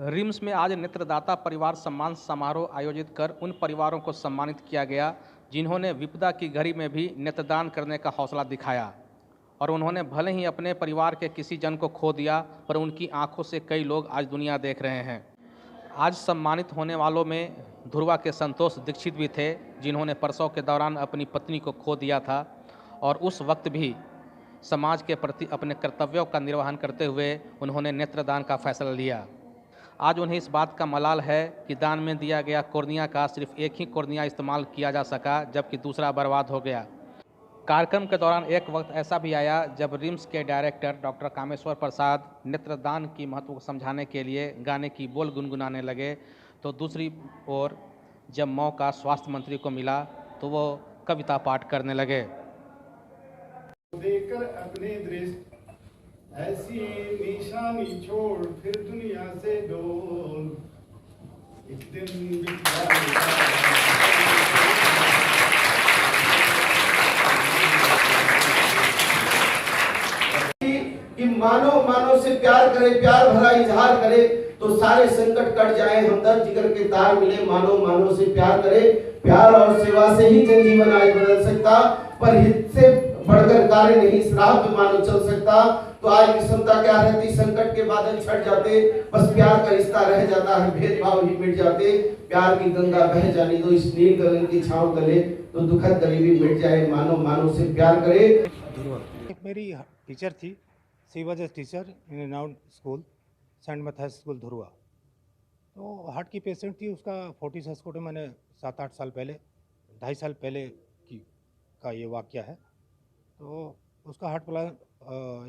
RIMS में आज नेत्रदाता परिवार सम्मान समारोह आयोजित कर उन परिवारों को सम्मानित किया गया जिन्होंने विपदा की घड़ी में भी नेत्रदान करने का हौसला दिखाया। और उन्होंने भले ही अपने परिवार के किसी जन को खो दिया, पर उनकी आंखों से कई लोग आज दुनिया देख रहे हैं। आज सम्मानित होने वालों में धुरवा के संतोष दीक्षित भी थे, जिन्होंने प्रसव के दौरान अपनी पत्नी को खो दिया था और उस वक्त भी समाज के प्रति अपने कर्तव्यों का निर्वहन करते हुए उन्होंने नेत्रदान का फैसला लिया। आज उन्हें इस बात का मलाल है कि दान में दिया गया कॉर्निया का सिर्फ एक ही कॉर्निया इस्तेमाल किया जा सका, जबकि दूसरा बर्बाद हो गया। कार्यक्रम के दौरान एक वक्त ऐसा भी आया जब रिम्स के डायरेक्टर डॉक्टर कामेश्वर प्रसाद नेत्रदान की महत्व को समझाने के लिए गाने की बोल गुनगुनाने लगे, तो दूसरी ओर जब मौका स्वास्थ्य मंत्री को मिला तो वो कविता पाठ करने लगे। देकर अपने दृष्टि ऐसी निशानी छोड़ फिर दुनिया से डोल, एक दिन कि मानो से प्यार करे, प्यार भरा इजहार करे तो सारे संकट कट जाए, हमदर्द जिगर के तार मिले। मानो से प्यार करे, प्यार और सेवा से ही जनजीवन आज बदल सकता, पर हित से बढ़कर कार्य नहीं, इस राह पे मानो चल सकता। तो आज विषमता क्या रहती, संकट के बादल छट जाते, बस प्यार का रिश्ता रह जाता है, भेदभाव ही मिट जाते। प्यार की गंगा बह जाने दो इस नील गगन की छांव तले, तो दुखद गरीबी मिट जाए। मानो से प्यार करे। मेरी टीचर थी, she was a teacher in renowned school saint Matthew's school Dhurwa. तो हार्ट की पेशेंट थी, उसका फोर्टिस हॉस्पिटल मैंने 7-8 साल पहले, 2.5 साल पहले का ये वाक़या है। तो उसका हार्ट प्लान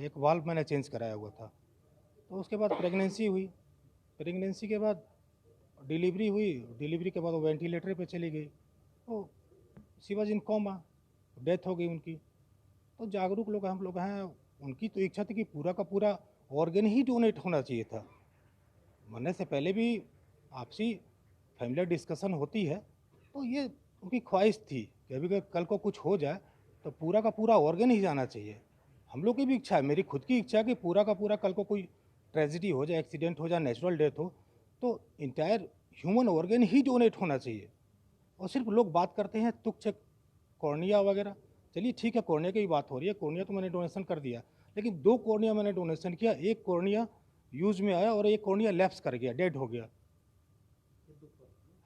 एक वाल्व मैंने चेंज कराया हुआ था। तो उसके बाद प्रेगनेंसी हुई, प्रेगनेंसी के बाद डिलीवरी हुई, डिलीवरी के बाद वो वेंटिलेटर पे चली गई। तो she was in coma, death हो गई उनकी। तो जागरूक लोग हम लोग हैं, उनकी तो इच्छा थी कि पूरा का पूरा ऑर्गन ही डोनेट होना चाहिए था। मरने से पहले भी आपसी फैमिली डिस्कशन होती है, तो ये उनकी ख्वाहिश थी कि अभी कल को कुछ हो जाए तो पूरा का पूरा ऑर्गन ही जाना चाहिए। हम लोग की भी इच्छा है, मेरी खुद की इच्छा है कि पूरा का पूरा कल को कोई ट्रेजिडी हो जाए, एक्सीडेंट हो जाए, नेचुरल डेथ हो, तो इंटायर ह्यूमन ऑर्गन ही डोनेट होना चाहिए। और सिर्फ लोग बात करते हैं तुच्छ कॉर्निया वगैरह, चलिए ठीक है, कॉर्निया की बात हो रही है, कॉर्निया तो मैंने डोनेशन कर दिया, लेकिन 2 कॉर्निया मैंने डोनेशन किया, एक कॉर्निया यूज़ में आया और एक कॉर्निया लैप्स कर गया, डेड हो गया।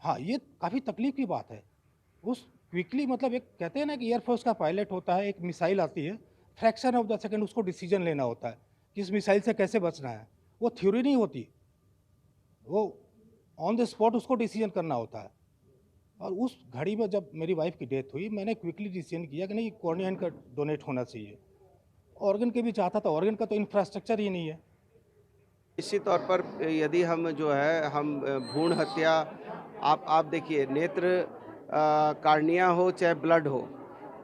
हाँ, ये काफ़ी तकलीफ की बात है। उस क्विकली, मतलब एक कहते हैं ना कि एयरफोर्स का पायलट होता है, एक मिसाइल आती है, फ्रैक्शन ऑफ द सेकंड उसको डिसीजन लेना होता है कि इस मिसाइल से कैसे बचना है। वो थ्योरी नहीं होती, वो ऑन द स्पॉट उसको डिसीजन करना होता है। और उस घड़ी में जब मेरी वाइफ की डेथ हुई, मैंने क्विकली डिसीजन किया कि नहीं, कॉर्निया इनका डोनेट होना चाहिए। ऑर्गन के भी चाहता था, ऑर्गन का तो इंफ्रास्ट्रक्चर ही नहीं है। निश्चित तौर पर यदि हम जो है हम भ्रूण हत्या, आप देखिए, नेत्र कार्निया हो चाहे ब्लड हो,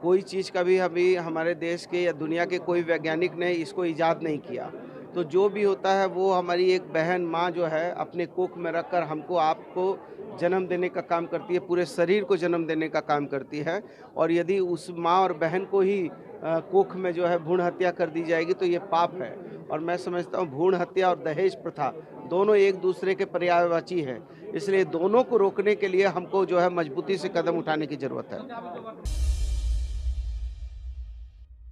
कोई चीज़ कभी अभी हमारे देश के या दुनिया के कोई वैज्ञानिक ने इसको ईजाद नहीं किया। तो जो भी होता है वो हमारी एक बहन माँ जो है अपने कोख में रखकर हमको आपको जन्म देने का काम करती है, पूरे शरीर को जन्म देने का काम करती है। और यदि उस माँ और बहन को ही कोख में जो है भ्रूण हत्या कर दी जाएगी तो ये पाप है। और मैं समझता हूँ भ्रूण हत्या और दहेज प्रथा दोनों एक दूसरे के पर्यायवाची हैं, इसलिए दोनों को रोकने के लिए हमको जो है मजबूती से कदम उठाने की ज़रूरत है।